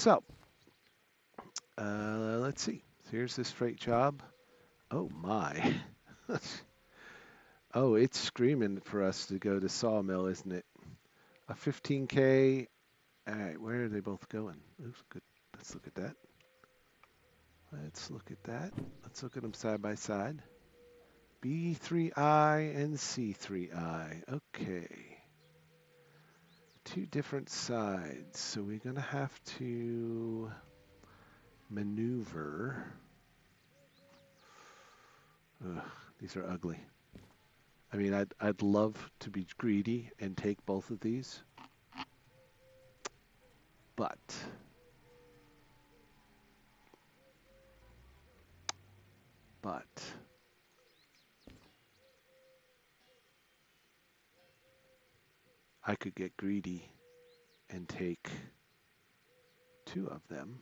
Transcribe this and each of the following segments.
So, let's see. So here's this freight job. Oh my. Oh, it's screaming for us to go to Sawmill, isn't it? A 15K. All right, where are they both going? Oops, good. Let's look at that. Let's look at that. Let's look at them side by side. B3I and C3I. Okay. Two different sides. So we're going to have to maneuver. Ugh, these are ugly. I mean, I'd love to be greedy and take both of these. But I could get greedy and take two of them.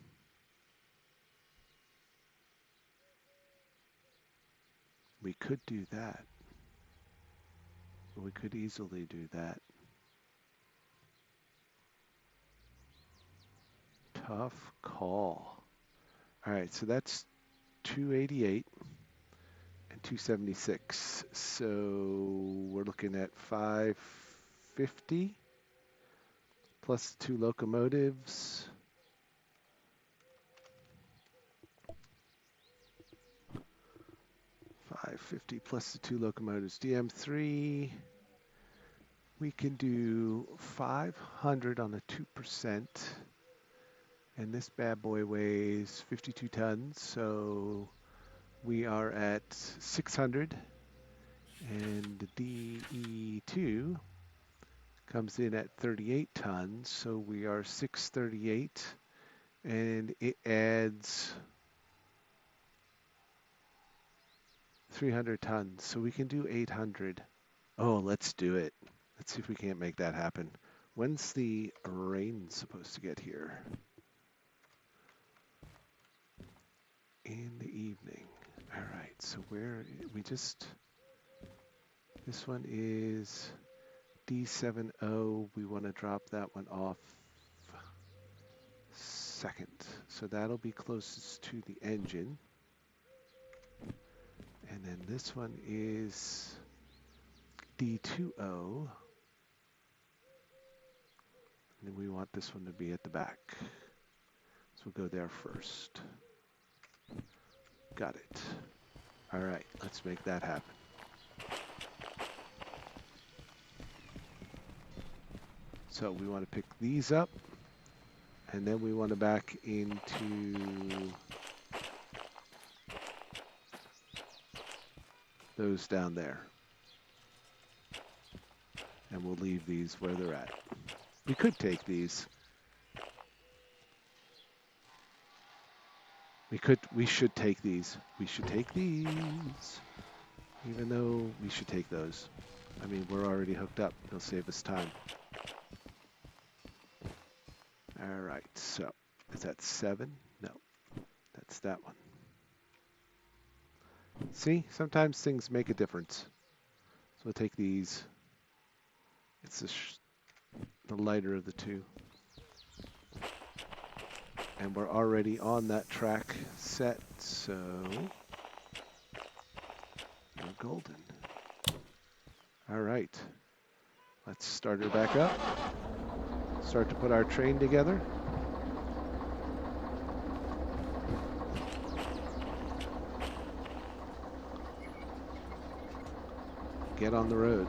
We could do that. We could easily do that. Tough call. All right, so that's 288 and 276. So we're looking at 550 plus the 2 locomotives. $550 plus the 2 locomotives. DM3. We can do 500 on a 2%. And this bad boy weighs 52 tons, so we are at 600. And the DE2 comes in at 38 tons, so we are 638. And it adds 300 tons, so we can do 800. Oh, let's do it. Let's see if we can't make that happen. When's the rain supposed to get here? In the evening. All right, so this one is D70. We want to drop that one off second. So that'll be closest to the engine. And then this one is D20. And then we want this one to be at the back. So we'll go there first. Got it. All right, let's make that happen. So we want to pick these up, and then we want to back into those down there. And we'll leave these where they're at. We could take these. We should take these. We should take these. Even though we should take those. I mean, we're already hooked up. It'll save us time. All right, so is that 7? No, that's that one. See, sometimes things make a difference. So we'll take these. It's the lighter of the two. And we're already on that track set, so we're golden. All right, let's start her back up. Start to put our train together. Get on the road.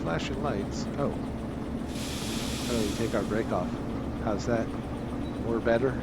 Flashing lights. Oh, you take our brake off. How's that? More better?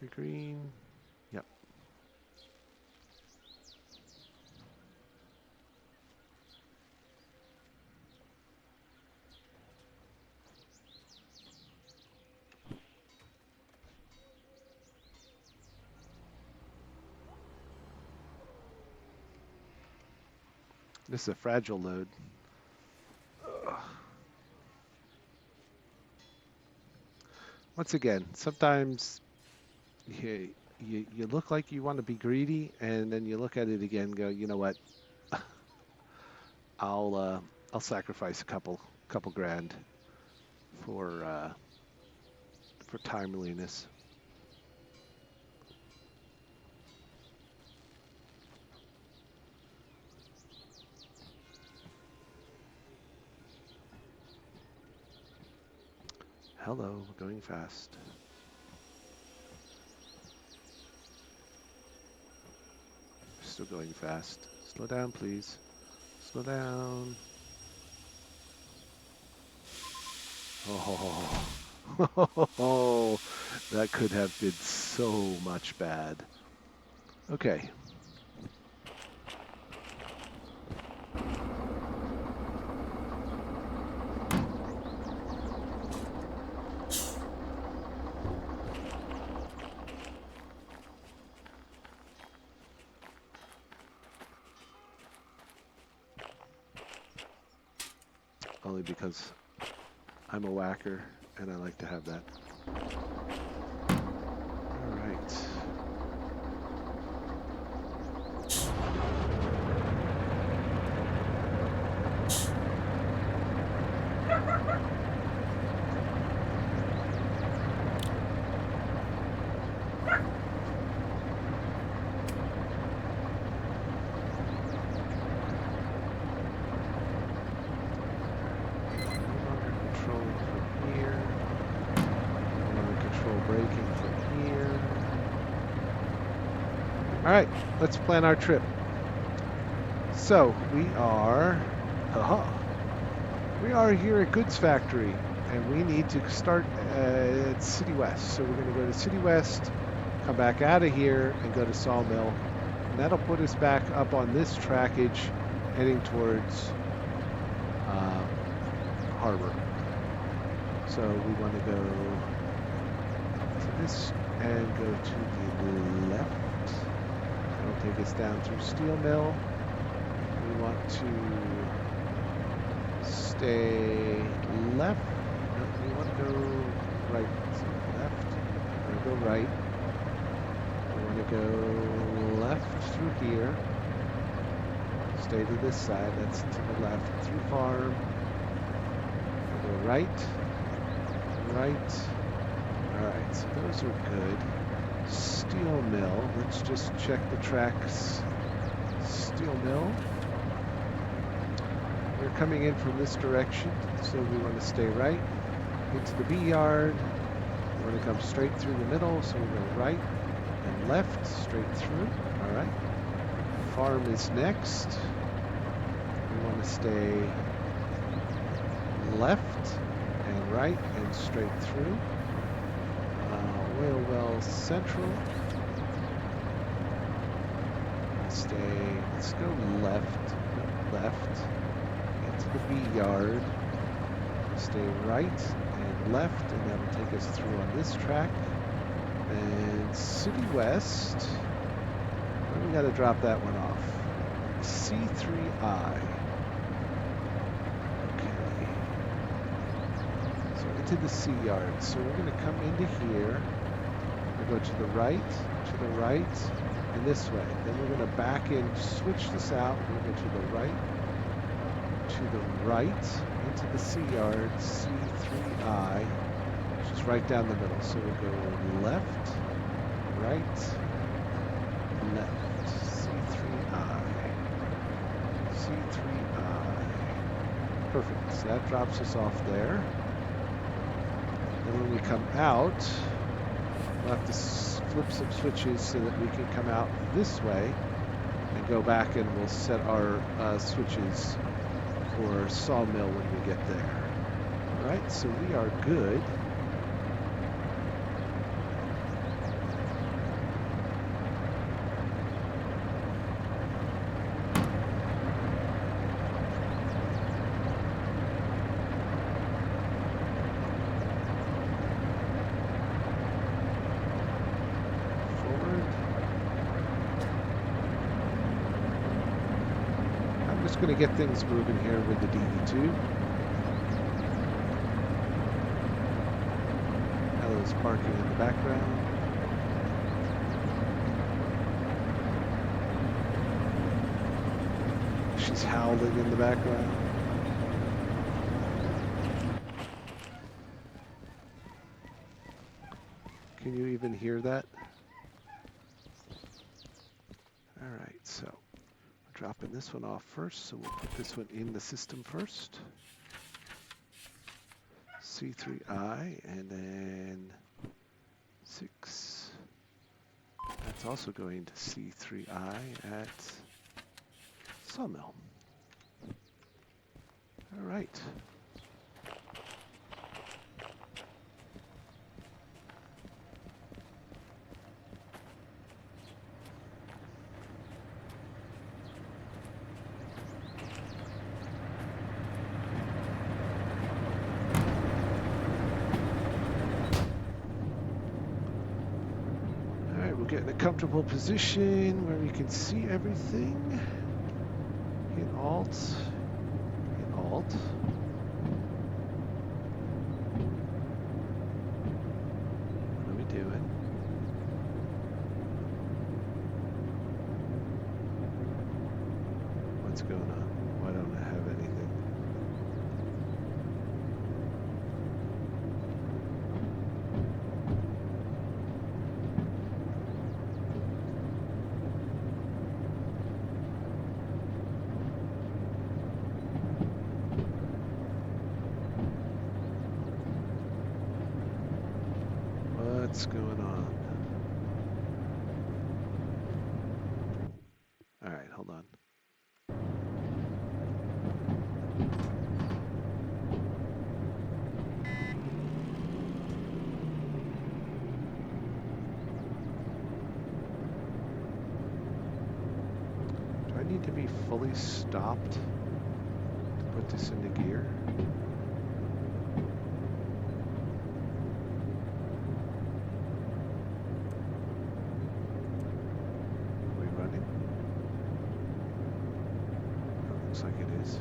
For green. Yep. This is a fragile load. Once again, sometimes you look like you want to be greedy, and then you look at it again and go, you know what? I'll sacrifice a couple grand for timeliness. Hello, we're going fast. Still going fast. Slow down, please. Slow down. Oh, that could have been so much bad. Okay. Only because I'm a whacker and I like to have that. All right. All right, let's plan our trip. So we are here at Goods Factory, and we need to start at City West. So we're going to go to City West, come back out of here, and go to Sawmill. And that'll put us back up on this trackage, heading towards Harbor. So we want to go to this and go to the left. That'll take us down through Steel Mill. We want to stay left. No, we want to go right. So left. We're going to go right. We want to go left through here. Stay to this side. That's to the left. Through farm. We'll go right. Right. Alright, so those are good. Steel Mill. Let's just check the tracks. Steel Mill. We're coming in from this direction, so we want to stay right into the B yard. We want to come straight through the middle, so we go right and left, straight through. Alright. Farm is next. We want to stay left and right and straight through. Oil Well Central. Let's go left, into the B yard. Stay right and left, and that'll take us through on this track. And City West, well, we got to drop that one off. C3I. Okay. So into the C yard. So we're going to come into here. We'll go to the right, and this way. Then we're going to back in, switch this out. We'll go to the right, into the C yard, C3I, which is right down the middle. So we'll go left, right, left, C3I, C3I. Perfect. So that drops us off there. Then when we come out, we'll have to flip some switches so that we can come out this way and go back, and we'll set our switches for Sawmill when we get there. All right, so we are good. just going to get things moving here with the DE2. Ella's barking in the background. She's howling in the background. Can you even hear that? All right, so we're dropping this one off first, so we'll put this one in the system first. C3I, and then 6. That's also going to C3I at Sawmill. All right. Get in a comfortable position where we can see everything. Hit Alt. Hit Alt. What are we doing? What's going on? Why don't I have anything? What's going on? All right, hold on. Do I need to be fully stopped to put this into gear? Looks like it is.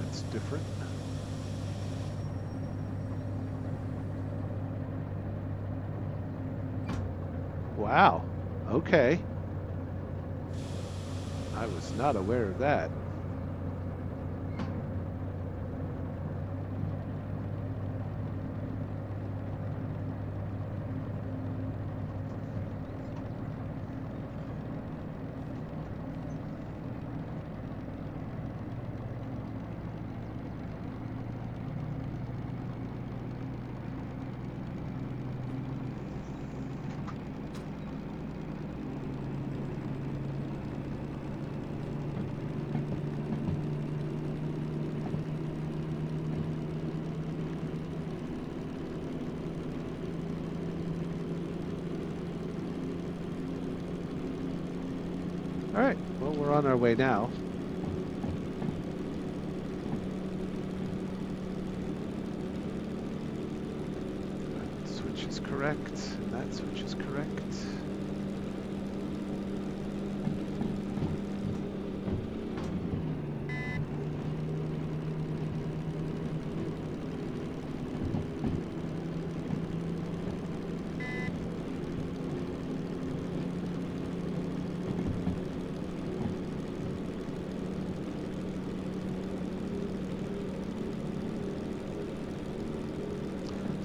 That's different. Wow, okay. I was not aware of that. All right, well, we're on our way now. That switch is correct, and that switch is correct.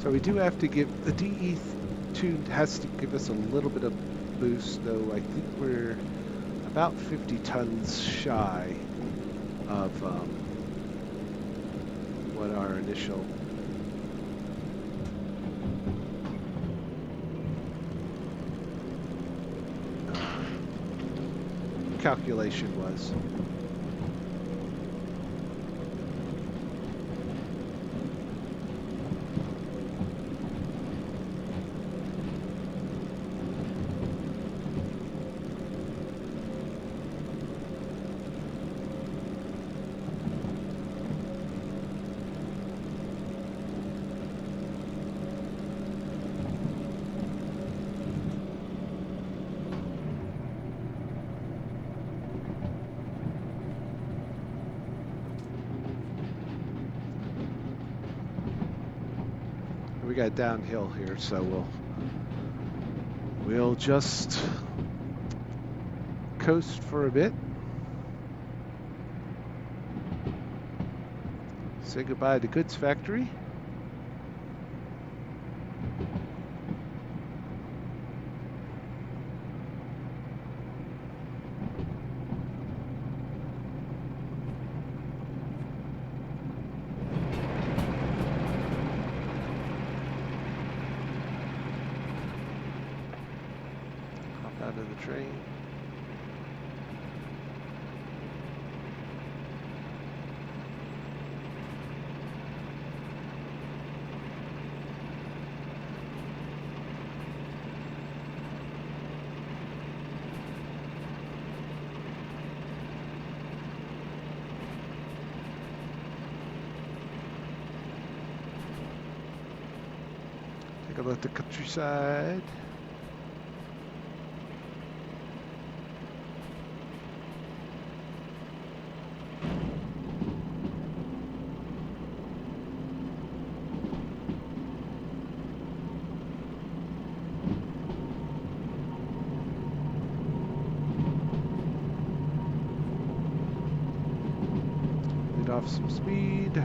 So we do have to give, the DE2 has to give us a little bit of boost, though I think we're about 50 tons shy of what our initial calculation was. we got downhill here, so we'll just coast for a bit. Say goodbye to Goods Factory. Hop out of the train. Take a look at the countryside. Lead off some speed.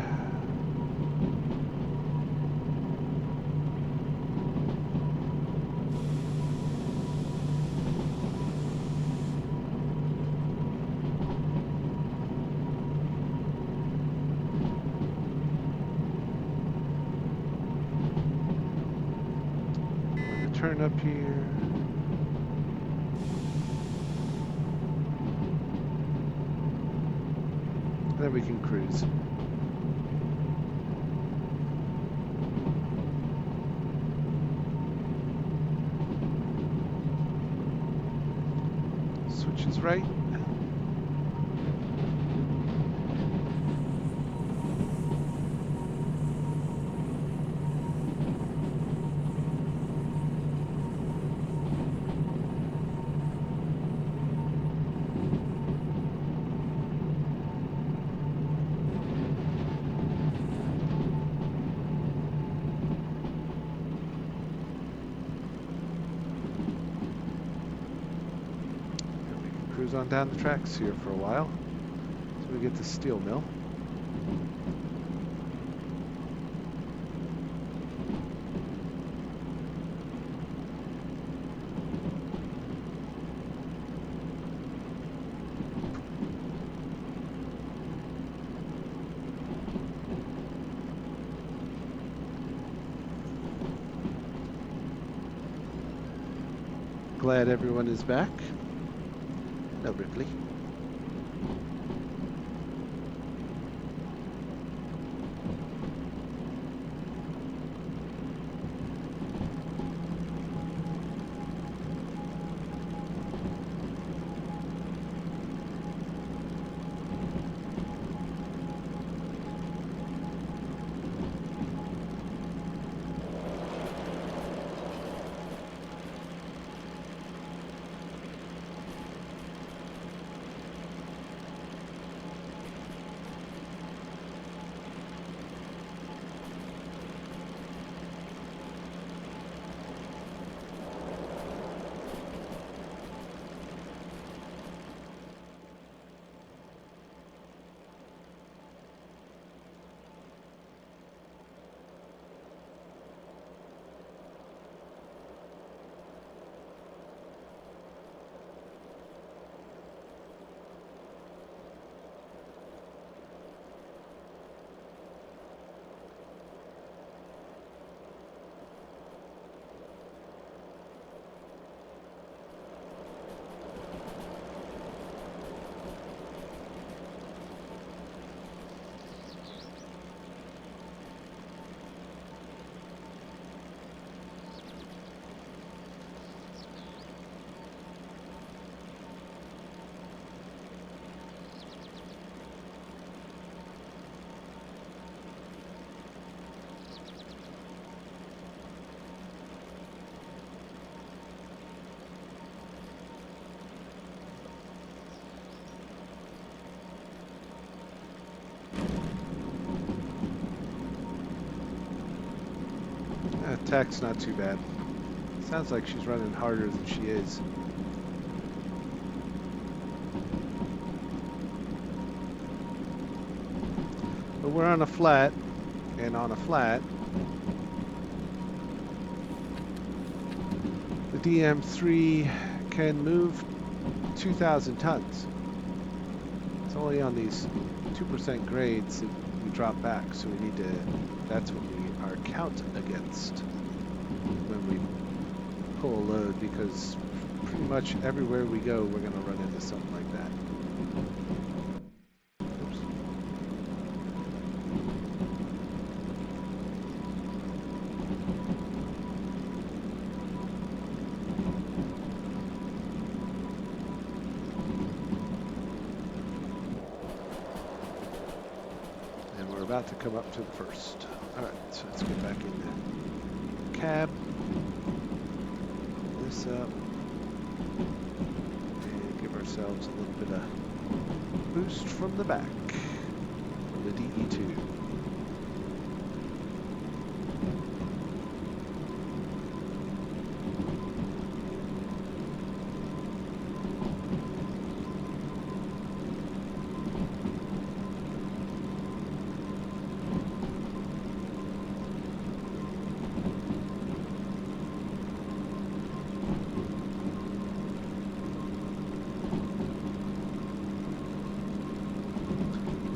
Turn up here. Then we can cruise. Switches right. Cruise on down the tracks here for a while so we get to steel mill. Glad everyone is back. No, Ripley. Tech's not too bad. Sounds like she's running harder than she is. But we're on a flat, and on a flat, the DM3 can move 2,000 tons. It's only on these 2% grades that we drop back, so we need to, that's what we are count against when we pull a load, because pretty much everywhere we go, we're going to run into something like that. Oops. And we're about to come up to the first. All right, so let's get back in the cab. Pull this up. And give ourselves a little bit of boost from the back, from the DE2.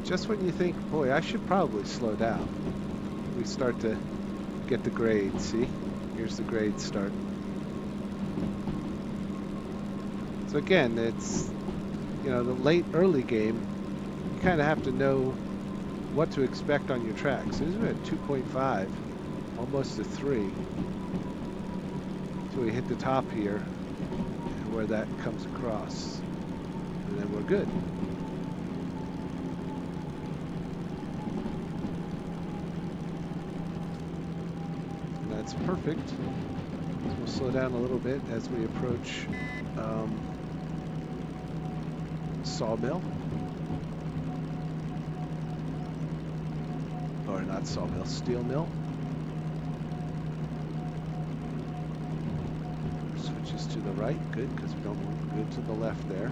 Just when you think, boy, I should probably slow down, we start to get the grade. See, here's the grade start. So again, it's, you know, the early game, you kind of have to know what to expect on your tracks. So this is at 2.5, almost a 3. So we hit the top here, where that comes across, and then we're good. That's perfect. So we'll slow down a little bit as we approach Sawmill. Or not Sawmill, Steel Mill. Switches to the right, good, because we don't want to go to the left there.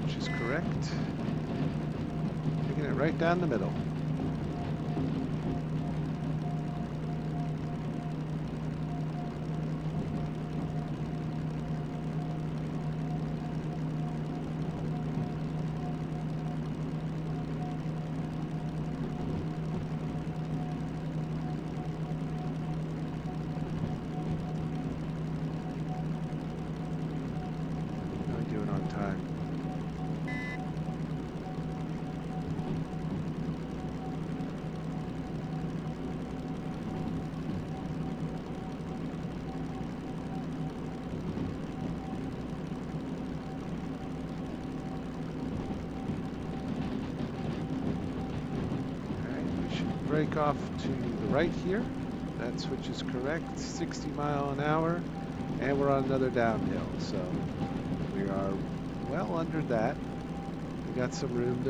Which is correct. Taking it right down the middle. How are we doing on time? Break off to the right here. That switch is correct, 60 miles an hour, and we're on another downhill. So we are well under that. We got some room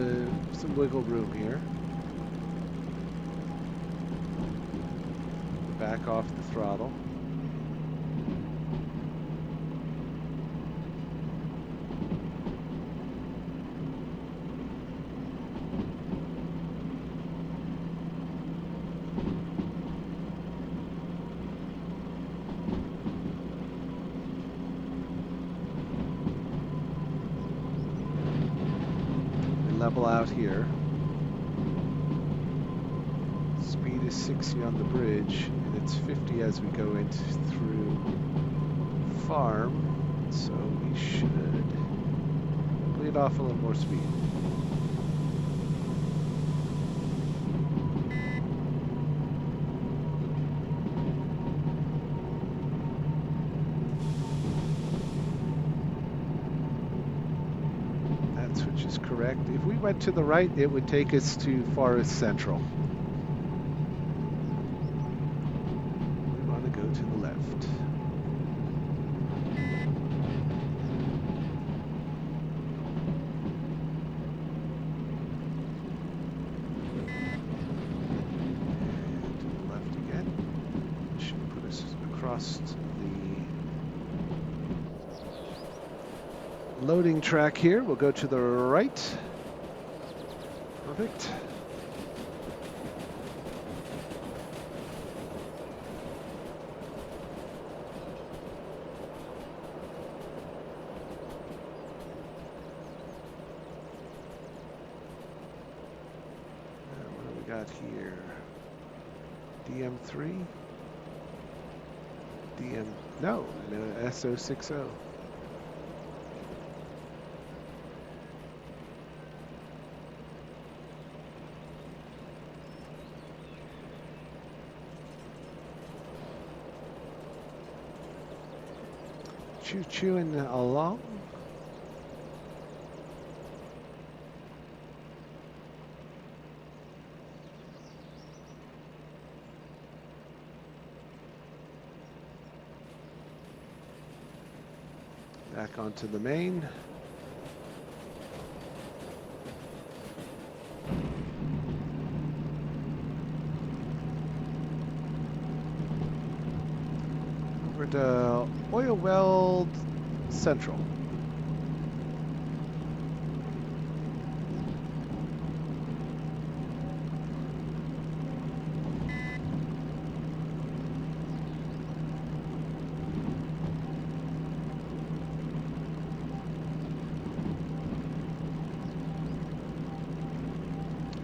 some wiggle room here. Back off the throttle. Level out here. Speed is 60 on the bridge, and it's 50 as we go into through farm. So we should bleed off a little more speed. correct. If we went to the right, it would take us to Forest Central. We want to go to the left. And to the left again. This should put us across the loading track here. We'll go to the right. Perfect. What do we got here? DM3? No, SO60. Chewing along. Back onto the main. Over to Oil Well Central.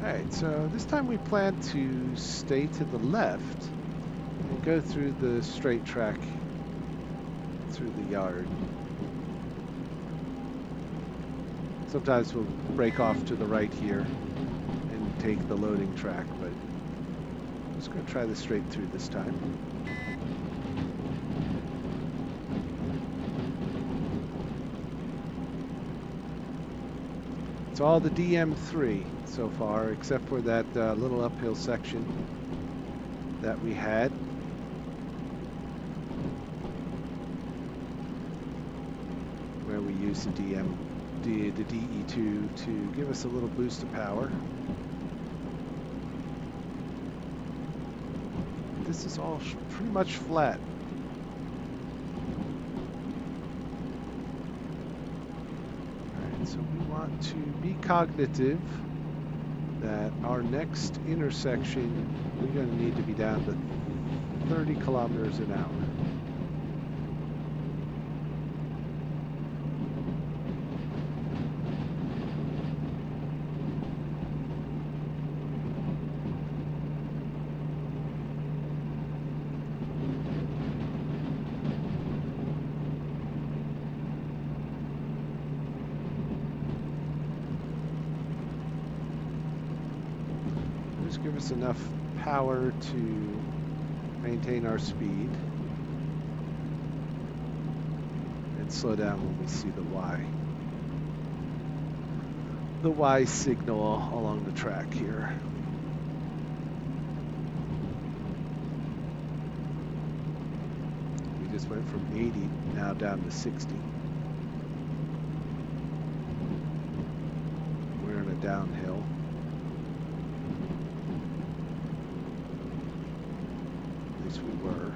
Alright, so this time we plan to stay to the left and go through the straight track through the yard. Sometimes we'll break off to the right here and take the loading track, but I'm just going to try this straight through this time. It's all the DM3 so far, except for that little uphill section that we had. Where we used the DE2 to give us a little boost of power. This is all pretty much flat. Alright, so we want to be cognitive that our next intersection, we're going to need to be down to 30 kilometers an hour. Give us enough power to maintain our speed and slow down when we see the Y signal along the track here. We just went from 80 now down to 60. We're in a downhill. We were.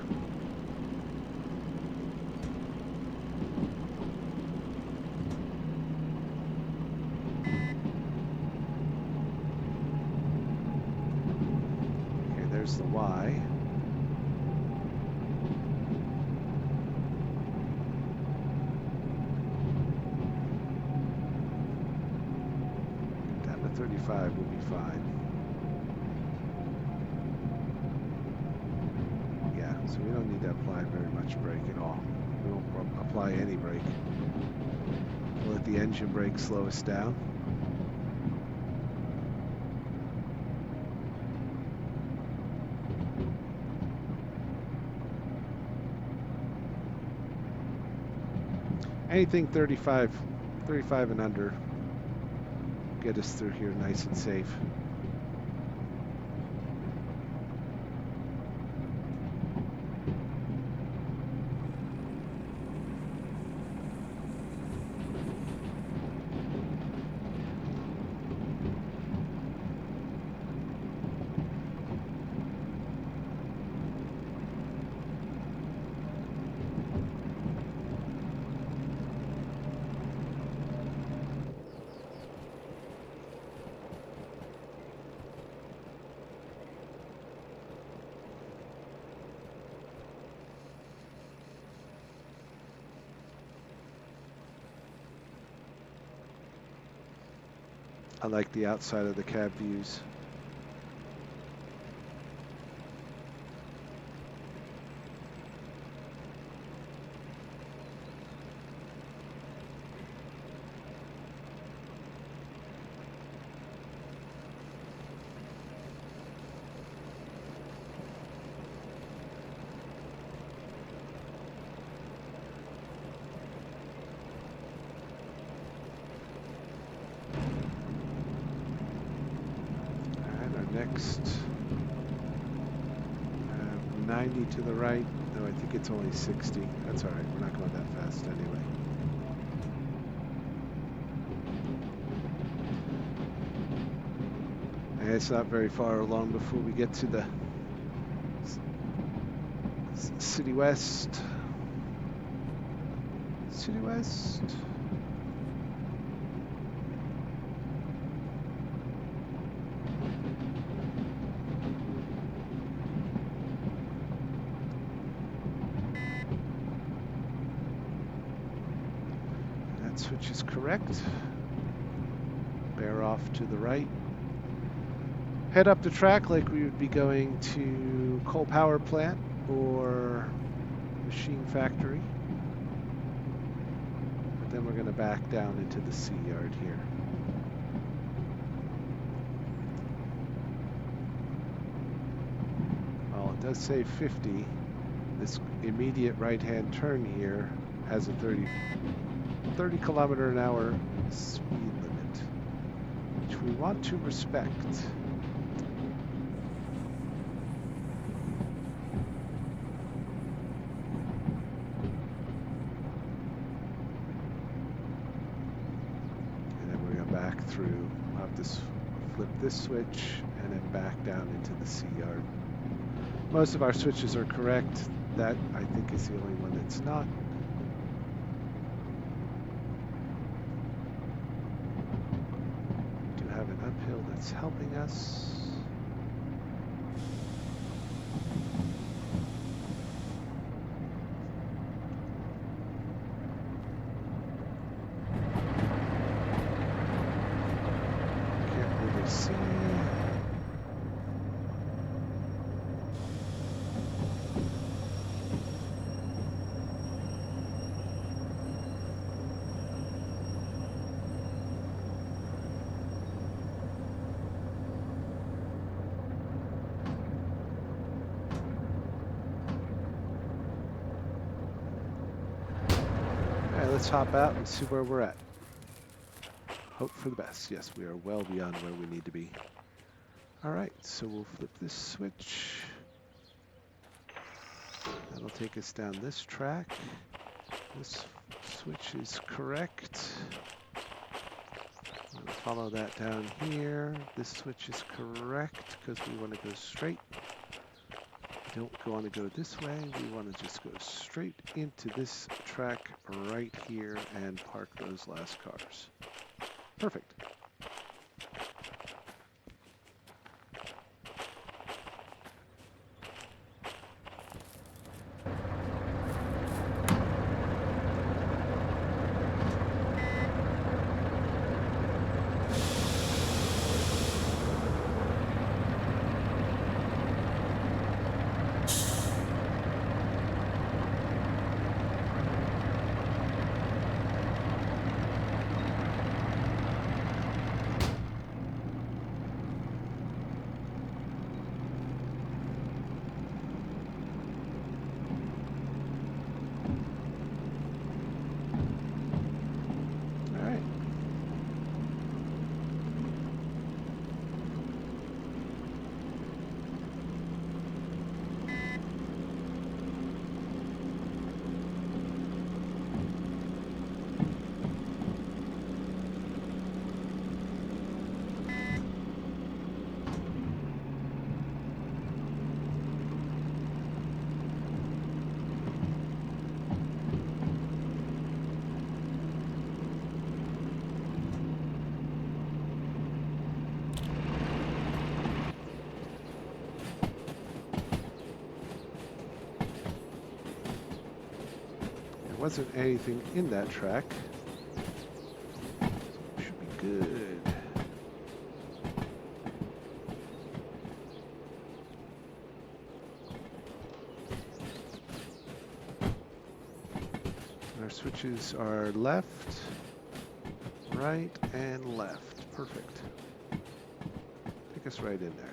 Okay, there's the Y. Down to 35 will be fine. So we don't need to apply very much brake at all. We won't apply any brake. We'll let the engine brake slow us down. Anything 35 and under get us through here nice and safe. I like the outside of the cab views. Next, 90 to the right. No, I think it's only 60. That's all right. We're not going that fast anyway. And it's not very far along before we get to the City West. City West. Switch is correct. Bear off to the right. Head up the track like we would be going to coal power plant or machine factory. But then we're going to back down into the sea yard here. Well, it does say 50. This immediate right-hand turn here has a 30 kilometer an hour speed limit, which we want to respect. And then we're going to back through. We'll have to flip this switch and then back down into the sea yard. Most of our switches are correct. That, I think, is the only one that's not. Uphill that's helping us. Can't really see. Let's hop out and see where we're at. Hope for the best. Yes, we are well beyond where we need to be. All right, so we'll flip this switch. That'll take us down this track. This switch is correct. We'll follow that down here. This switch is correct because we want to go straight. Don't want to go this way. We want to just go straight into this track right here and park those last cars. Perfect. wasn't anything in that track. So it should be good. Our switches are left, right, and left. Perfect. Take us right in there.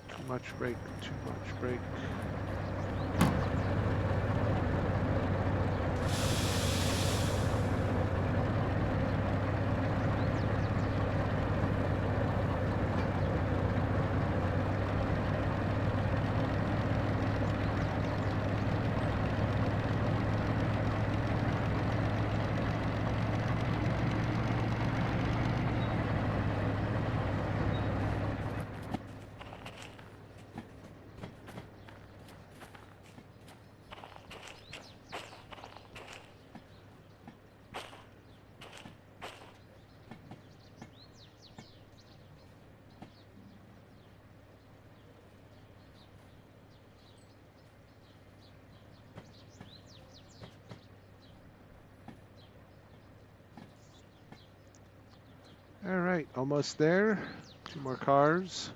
Too much brake, too much brake. All right, almost there. 2 more cars.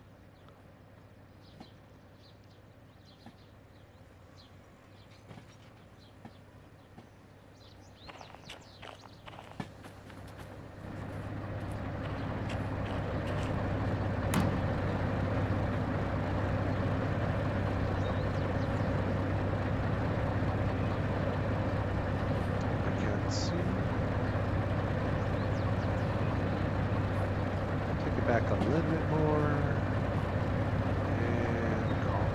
I can't see. Take it back a little bit more. And call.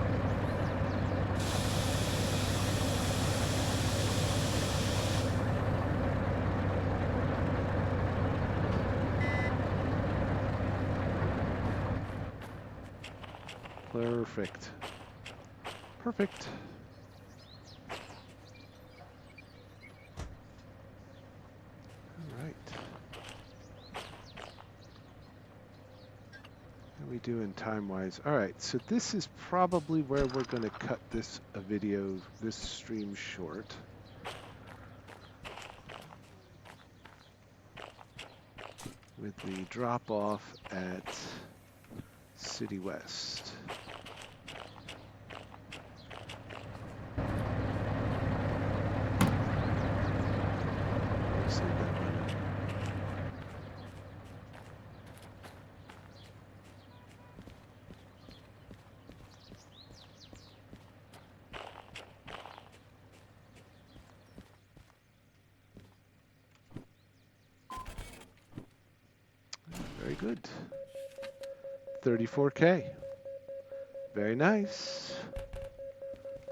Perfect. Perfect. All right. How are we doing time-wise? All right, so this is probably where we're going to cut this video, this stream short. With the drop-off at City West. Save that one. Very good. 34K. Very nice.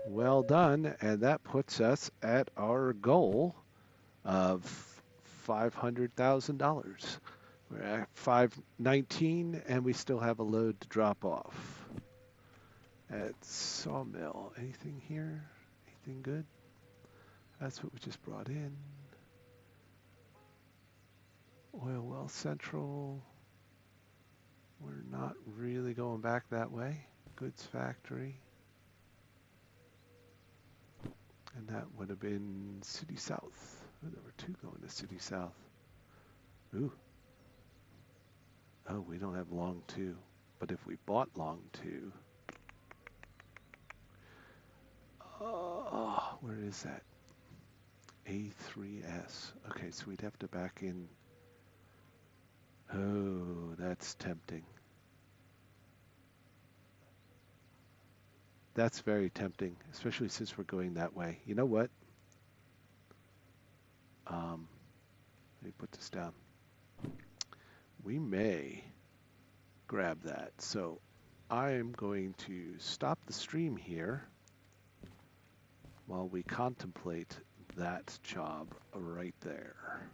Well done. And that puts us at our goal of $500,000. We're at 519 and we still have a load to drop off. At Sawmill. Anything here? Anything good? That's what we just brought in. Oil Well Central. We're not really going back that way. Goods Factory. And that would have been City South. Oh, there were 2 going to City South. Ooh. Oh, we don't have long 2. But if we bought long 2. Oh, where is that? A3S. Okay, so we'd have to back in. Oh, that's tempting. That's very tempting, especially since we're going that way. You know what? Let me put this down. We may grab that. So I'm going to stop the stream here while we contemplate that job right there.